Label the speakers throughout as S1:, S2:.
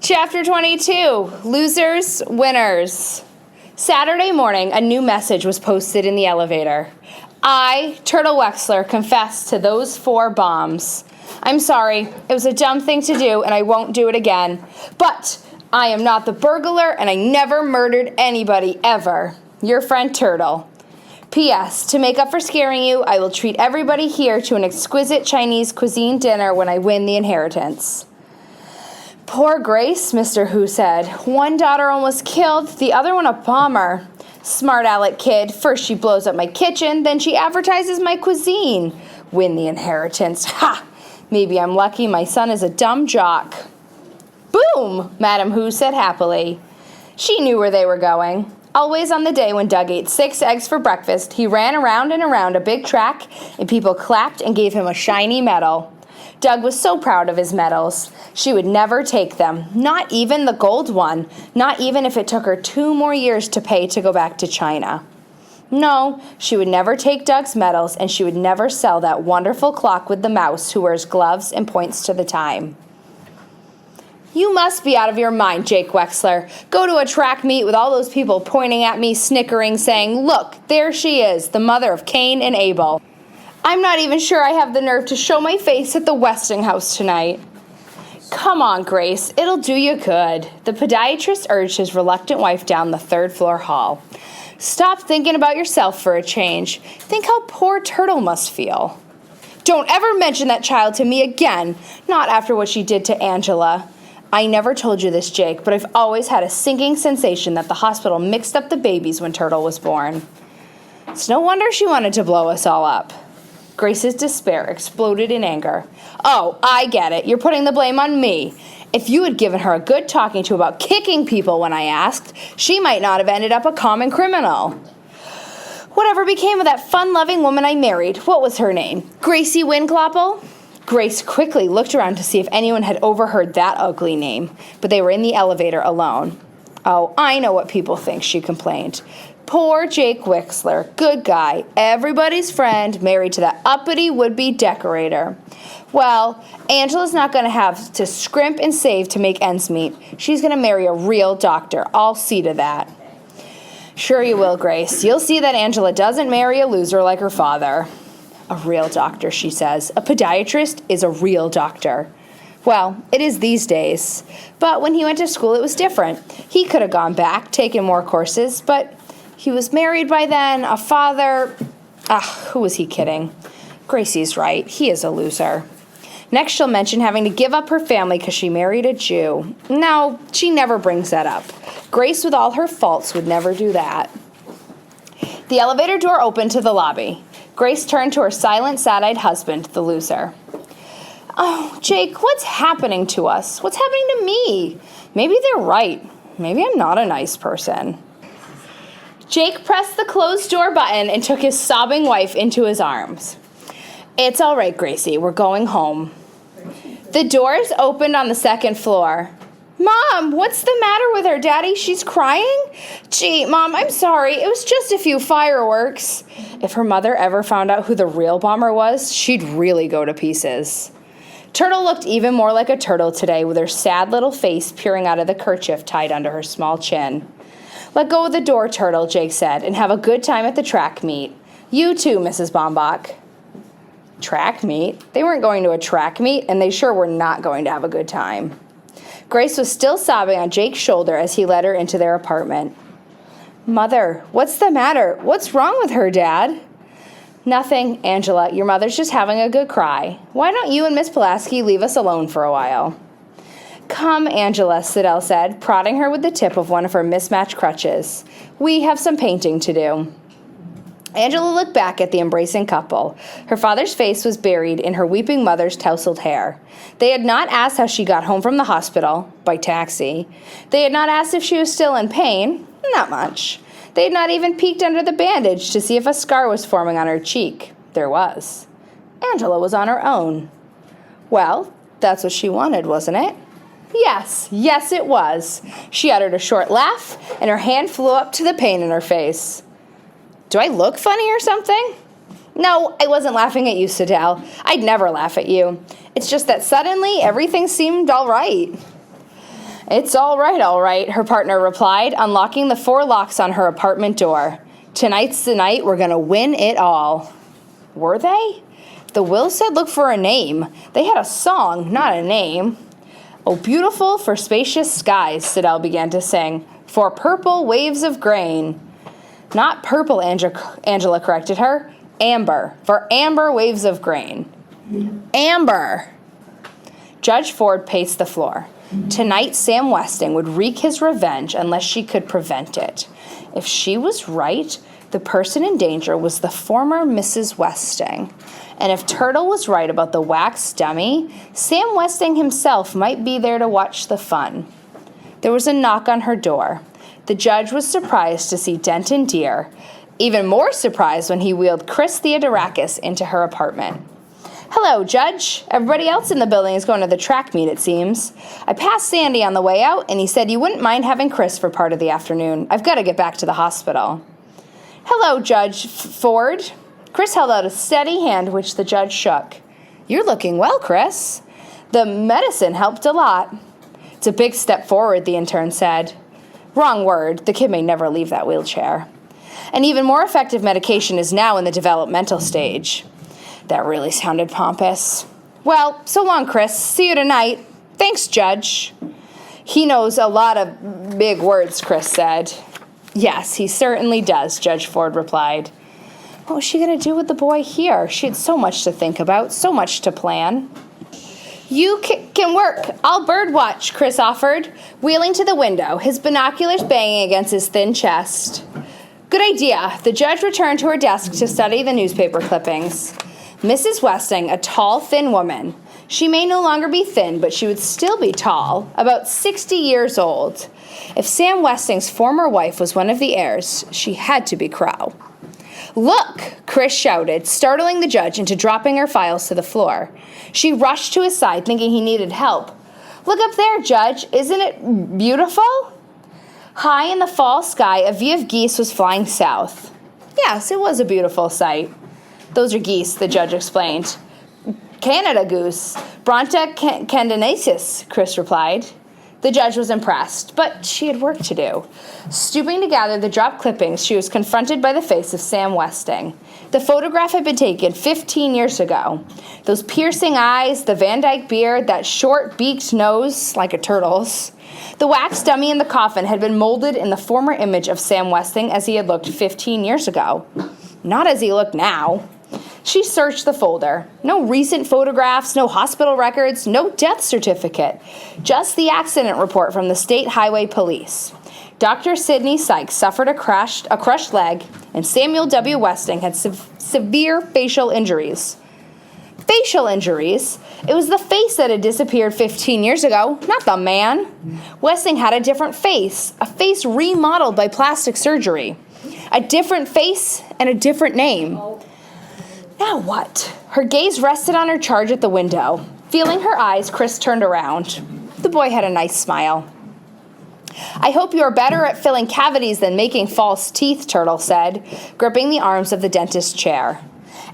S1: Chapter 22, Losers, Winners. Saturday morning, a new message was posted in the elevator. I, Turtle Wexler, confess to those 4 bombs. I'm sorry, it was a dumb thing to do, and I won't do it again. But I am not the burglar, and I never murdered anybody, ever. Your friend Turtle. P.S. To make up for scaring you, I will treat everybody here to an exquisite Chinese cuisine dinner when I win the inheritance. Poor Grace, Mr. Hu said. One daughter almost killed, the other one a bomber. Smart aleck kid. First she blows up my kitchen, then she advertises my cuisine. Win the inheritance. Ha! Maybe I'm lucky my son is a dumb jock. Boom, Madam Hu said happily. She knew where they were going. Always on the day when Doug ate 6 eggs for breakfast, he ran around and around a big track, and people clapped and gave him a shiny medal. Doug was so proud of his medals. She would never take them, not even the gold one, not even if it took her 2 more years to pay to go back to China. No, she would never take Doug's medals, and she would never sell that wonderful clock with the mouse who wears gloves and points to the time. You must be out of your mind, Jake Wexler. Go to a track meet with all those people pointing at me, snickering, saying, look, there she is, the mother of Cain and Abel. I'm not even sure I have the nerve to show my face at the Westinghouse tonight. Come on, Grace, it'll do you good. The podiatrist urged his reluctant wife down the 3rd floor hall. Stop thinking about yourself for a change. Think how poor Turtle must feel. Don't ever mention that child to me again, not after what she did to Angela. I never told you this, Jake, but I've always had a sinking sensation that the hospital mixed up the babies when Turtle was born. It's no wonder she wanted to blow us all up. Grace's despair exploded in anger. Oh, I get it. You're putting the blame on me. If you had given her a good talking to about kicking people when I asked, she might not have ended up a common criminal. Whatever became of that fun-loving woman I married? What was her name? Gracie Windglopple? Grace quickly looked around to see if anyone had overheard that ugly name, but they were in the elevator alone. Oh, I know what people think, she complained. Poor Jake Wexler, good guy, everybody's friend, married to that uppity would-be decorator. Well, Angela's not going to have to scrimp and save to make ends meet. She's going to marry a real doctor. I'll see to that. Sure you will, Grace. You'll see that Angela doesn't marry a loser like her father. A real doctor, she says. A podiatrist is a real doctor. Well, it is these days. But when he went to school, it was different. He could have gone back, taken more courses, but he was married by then, a father. Who was he kidding? Gracie's right. He is a loser. Next, she'll mention having to give up her family because she married a Jew. No, she never brings that up. Grace, with all her faults, would never do that. The elevator door opened to the lobby. Grace turned to her silent, sad-eyed husband, the loser. Oh, Jake, what's happening to us? What's happening to me? Maybe they're right. Maybe I'm not a nice person. Jake pressed the closed door button and took his sobbing wife into his arms. It's all right, Gracie. We're going home. The doors opened on the 2nd floor. Mom, what's the matter with her, Daddy? She's crying? Gee, Mom, I'm sorry. It was just a few fireworks. If her mother ever found out who the real bomber was, she'd really go to pieces. Turtle looked even more like a turtle today, with her sad little face peering out of the kerchief tied under her small chin. Let go of the door, Turtle, Jake said, and have a good time at the track meet. You too, Mrs. Baumbach. Track meet? They weren't going to a track meet, and they sure were not going to have a good time. Grace was still sobbing on Jake's shoulder as he led her into their apartment. Mother, what's the matter? What's wrong with her, Dad? Nothing, Angela. Your mother's just having a good cry. Why don't you and Miss Pulaski leave us alone for a while? Come, Angela, Siddell said, prodding her with the tip of one of her mismatched crutches. We have some painting to do. Angela looked back at the embracing couple. Her father's face was buried in her weeping mother's tousled hair. They had not asked how she got home from the hospital, by taxi. They had not asked if she was still in pain, not much. They had not even peeked under the bandage to see if a scar was forming on her cheek. There was. Angela was on her own. Well, that's what she wanted, wasn't it? Yes, it was. She uttered a short laugh, and her hand flew up to the pain in her face. Do I look funny or something? No, I wasn't laughing at you, Siddell. I'd never laugh at you. It's just that suddenly everything seemed all right. It's all right, her partner replied, unlocking the 4 locks on her apartment door. Tonight's the night we're gonna win it all. Were they? The will said look for a name. They had a song, not a name. Oh, beautiful for spacious skies, Siddell began to sing, for purple waves of grain. Not purple, Angela corrected her. Amber, for amber waves of grain. Amber! Judge Ford paced the floor. Tonight, Sam Westing would wreak his revenge unless she could prevent it. If she was right, the person in danger was the former Mrs. Westing. And if Turtle was right about the wax dummy, Sam Westing himself might be there to watch the fun. There was a knock on her door. The judge was surprised to see Denton Deere, even more surprised when he wheeled Chris Theodorakis into her apartment. Hello, Judge. Everybody else in the building is going to the track meet, it seems. I passed Sandy on the way out, and he said you wouldn't mind having Chris for part of the afternoon. I've got to get back to the hospital. Hello, Judge Ford. Chris held out a steady hand, which the judge shook. You're looking well, Chris. The medicine helped a lot. It's a big step forward, the intern said. Wrong word. The kid may never leave that wheelchair. An even more effective medication is now in the developmental stage. That really sounded pompous. Well, so long, Chris. See you tonight. Thanks, Judge. He knows a lot of big words, Chris said. Yes, he certainly does, Judge Ford replied. What was she going to do with the boy here? She had so much to think about, so much to plan. You can work. I'll birdwatch, Chris offered, wheeling to the window, his binoculars banging against his thin chest. Good idea. The judge returned to her desk to study the newspaper clippings. Mrs. Westing, a tall, thin woman. She may no longer be thin, but she would still be tall, about 60 years old. If Sam Westing's former wife was one of the heirs, she had to be Crow. Look, Chris shouted, startling the judge into dropping her files to the floor. She rushed to his side, thinking he needed help. Look up there, Judge. Isn't it beautiful? High in the fall sky, a view of geese was flying south. Yes, it was a beautiful sight. Those are geese, the judge explained. Canada goose, Bronta canadiensis, Chris replied. The judge was impressed, but she had work to do. Stooping to gather the dropped clippings, she was confronted by the face of Sam Westing. The photograph had been taken 15 years ago. Those piercing eyes, the Van Dyke beard, that short beaked nose, like a turtle's. The wax dummy in the coffin had been molded in the former image of Sam Westing as he had looked 15 years ago. Not as he looked now. She searched the folder. No recent photographs, no hospital records, no death certificate. Just the accident report from the State Highway Police. Dr. Sidney Sykes suffered a crushed leg, and Samuel W. Westing had severe facial injuries. Facial injuries? It was the face that had disappeared 15 years ago, not the man. Westing had a different face, a face remodeled by plastic surgery. A different face and a different name. Now what? Her gaze rested on her charge at the window. Feeling her eyes, Chris turned around. The boy had a nice smile. I hope you are better at filling cavities than making false teeth, Turtle said, gripping the arms of the dentist's chair.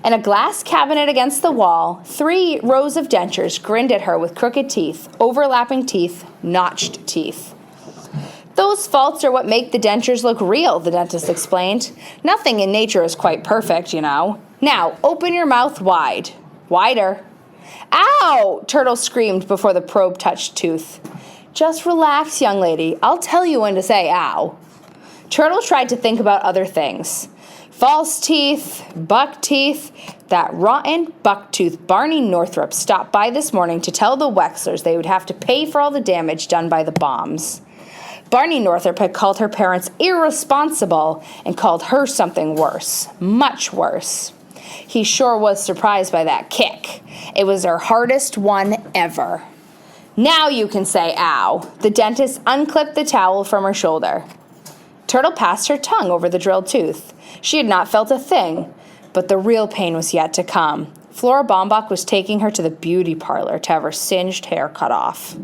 S1: In a glass cabinet against the wall, 3 rows of dentures grinned at her with crooked teeth, overlapping teeth, notched teeth. Those faults are what make the dentures look real, the dentist explained. Nothing in nature is quite perfect, you know. Now, open your mouth wide. Wider. Ow! Turtle screamed before the probe touched tooth. Just relax, young lady. I'll tell you when to say ow. Turtle tried to think about other things. False teeth, buck teeth. That rotten bucktooth Barney Northrop stopped by this morning to tell the Wexlers they would have to pay for all the damage done by the bombs. Barney Northrop had called her parents irresponsible and called her something worse, much worse. He sure was surprised by that kick. It was her hardest one ever. Now you can say ow. The dentist unclipped the towel from her shoulder. Turtle passed her tongue over the drilled tooth. She had not felt a thing, but the real pain was yet to come. Flora Baumbach was taking her to the beauty parlor to have her singed hair cut off.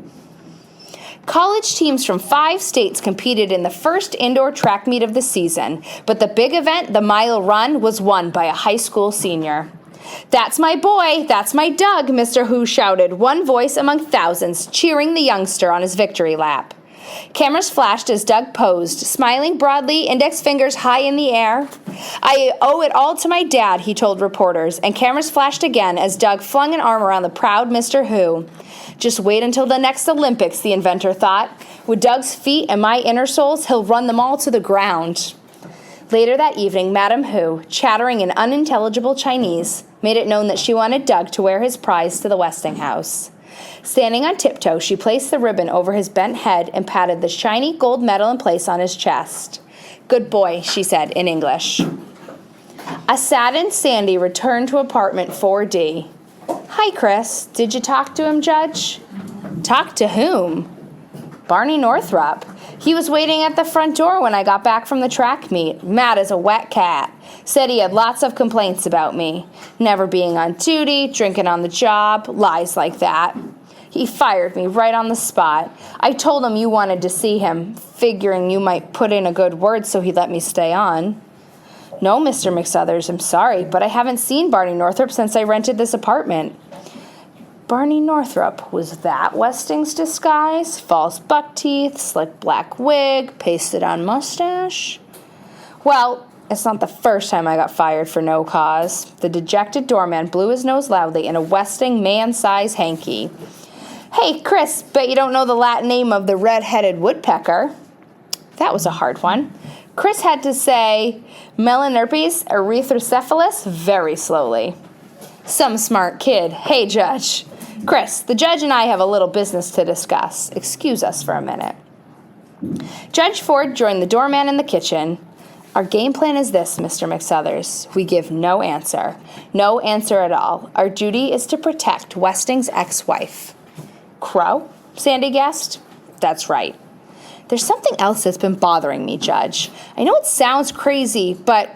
S1: College teams from 5 states competed in the first indoor track meet of the season, but the big event, the mile run, was won by a high school senior. That's my boy, that's my Doug, Mr. Hu shouted, one voice among thousands, cheering the youngster on his victory lap. Cameras flashed as Doug posed, smiling broadly, index fingers high in the air. "I owe it all to my dad," he told reporters, and cameras flashed again as Doug flung an arm around the proud Mr. Who. Just wait until the next Olympics, the inventor thought. With Doug's feet and my inner soles, he'll run them all to the ground. Later that evening, Madam Who, chattering in unintelligible Chinese, made it known that she wanted Doug to wear his prize to the Westinghouse. Standing on tiptoe, she placed the ribbon over his bent head and patted the shiny gold medal in place on his chest. "Good boy," she said in English. A saddened Sandy returned to apartment 4D. "Hi, Chris. Did you talk to him, Judge?" "Talk to whom?" "Barney Northrup. He was waiting at the front door when I got back from the track meet, mad as a wet cat. Said he had lots of complaints about me. Never being on duty, drinking on the job, lies like that. He fired me right on the spot. I told him you wanted to see him, figuring you might put in a good word so he'd let me stay on." "No, Mr. McSuthers, I'm sorry, but I haven't seen Barney Northrup since I rented this apartment." Barney Northrup, was that Westing's disguise? False buck teeth, slick black wig, pasted on mustache? "Well, it's not the first time I got fired for no cause." The dejected doorman blew his nose loudly in a Westing man-size hanky. "Hey, Chris, bet you don't know the Latin name of the red-headed woodpecker." That was a hard one. Chris had to say Melanurpes erythrocephalus very slowly. "Some smart kid. Hey, Judge." "Chris, the judge and I have a little business to discuss. Excuse us for a minute." Judge Ford joined the doorman in the kitchen. "Our game plan is this, Mr. McSuthers. We give no answer. No answer at all. Our duty is to protect Westing's ex-wife." "Crow?" Sandy guessed. "That's right." "There's something else that's been bothering me, Judge. I know it sounds crazy, but,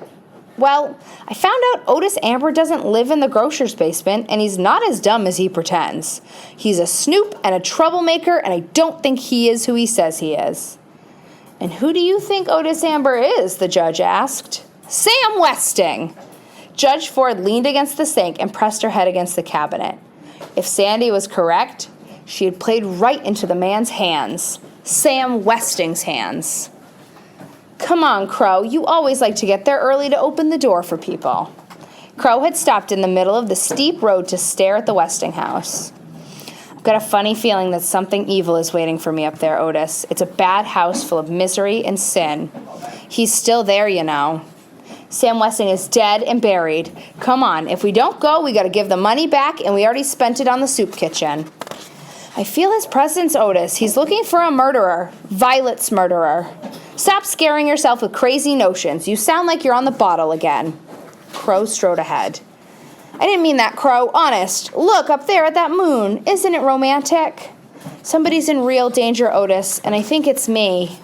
S1: well, I found out Otis Amber doesn't live in the grocer's basement, and he's not as dumb as he pretends. He's a snoop and a troublemaker, and I don't think he is who he says he is." "And who do you think Otis Amber is?" the judge asked. "Sam Westing." Judge Ford leaned against the sink and pressed her head against the cabinet. If Sandy was correct, she had played right into the man's hands. Sam Westing's hands. "Come on, Crow. You always like to get there early to open the door for people." Crow had stopped in the middle of the steep road to stare at the Westinghouse. "I've got a funny feeling that something evil is waiting for me up there, Otis. It's a bad house full of misery and sin. He's still there, you know. Sam Westing is dead and buried. Come on, if we don't go, we got to give the money back, and we already spent it on the soup kitchen." "I feel his presence, Otis. He's looking for a murderer. Violet's murderer. Stop scaring yourself with crazy notions. You sound like you're on the bottle again." Crow strode ahead. "I didn't mean that, Crow. Honest. Look, up there at that moon. Isn't it romantic? Somebody's in real danger, Otis, and I think it's me."